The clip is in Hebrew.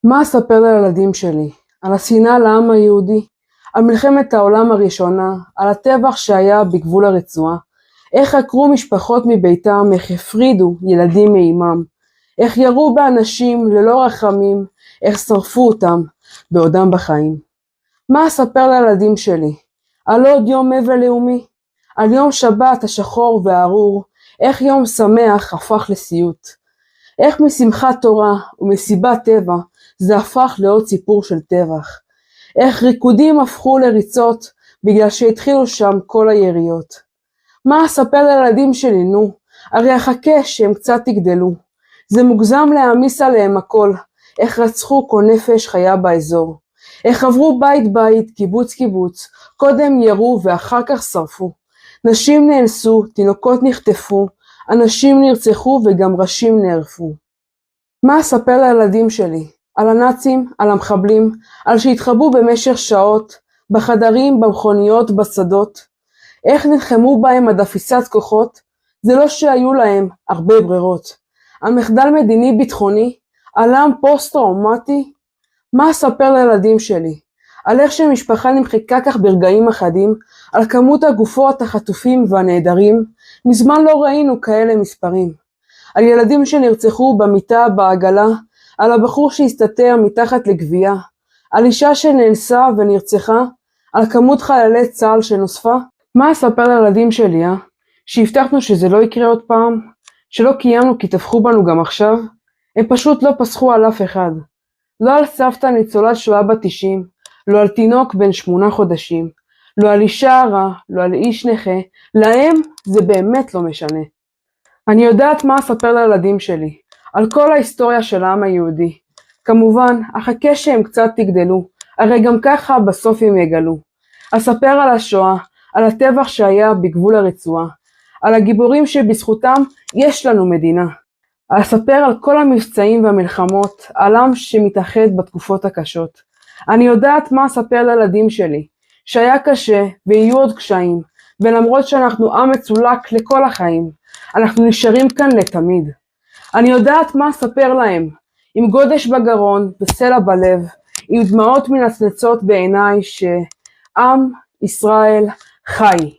מה אספר לילדים שלי? על השנאה לעם היהודי, על מלחמת העולם הראשונה, על הטבח שהיה בגבול הרצועה, איך עקרו משפחות מביתם, איך הפרידו ילדים מאימם, איך ירו באנשים ללא רחמים, איך שרפו אותם בעודם בחיים. מה אספר לילדים שלי? על עוד יום אבל לאומי, על יום שבת השחור והארור, איך יום שמח הפך לסיוט, איך משמחת תורה ומסיבת טבע זה הפך לעוד סיפור של טבח, איך ריקודים הפכו לריצות בגלל שהתחילו שם כל היריות. מה אספר לילדים שלי, נו? הרי אחכה שהם קצת יגדלו. זה מוגזם להעמיס עליהם הכל, איך רצחו כל נפש חיה באזור, איך עברו בית בית, קיבוץ קיבוץ, קודם ירו ואחר כך שרפו. נשים נאנסו, תינוקות נחטפו, אנשים נרצחו וגם ראשים נערפו. מה אספר לילדים שלי? על הנאצים, על המחבלים, על שהתחבאו במשך שעות, בחדרים, במכוניות, בשדות. איך נלחמו בהם עד אפיסת כוחות? זה לא שהיו להם הרבה ברירות. על מחדל מדיני ביטחוני, על עם פוסט-טראומטי. מה אספר לילדים שלי? על איך שמשפחה נמחקה כך ברגעים אחדים, על כמות הגופות החטופים והנעדרים, מזמן לא ראינו כאלה מספרים. על ילדים שנרצחו במיטה בעגלה, על הבחור שהסתתר מתחת לגבייה, על אישה שנאנסה ונרצחה, על כמות חיילי צה"ל שנוספה. מה אספר לילדים שלי, שהבטחנו שזה לא יקרה עוד פעם, שלא קיימנו כי טבחו בנו גם עכשיו? הם פשוט לא פסחו על אף אחד. לא על סבתא ניצולת שואה בת 90, לא על תינוק בן 8 חודשים, לא על אישה הרה, לא על איש נכה, להם זה באמת לא משנה. אני יודעת מה אספר לילדים שלי, על כל ההיסטוריה של העם היהודי. כמובן, אחכה שהם קצת תגדלו, הרי גם ככה בסוף הם יגלו. אספר על השואה, על הטבח שהיה בגבול הרצועה, על הגיבורים שבזכותם יש לנו מדינה. אספר על כל המבצעים והמלחמות, על עם שמתאחד בתקופות הקשות. אני יודעת מה אספר לילדים שלי, שהיה קשה ויהיו עוד קשיים, ולמרות שאנחנו עם מצולק לכל החיים, אנחנו נשארים כאן לתמיד. אני יודעת מה אספר להם, עם גודש בגרון וסלע בלב, עם דמעות מנצנצות בעיניי שעם ישראל חי.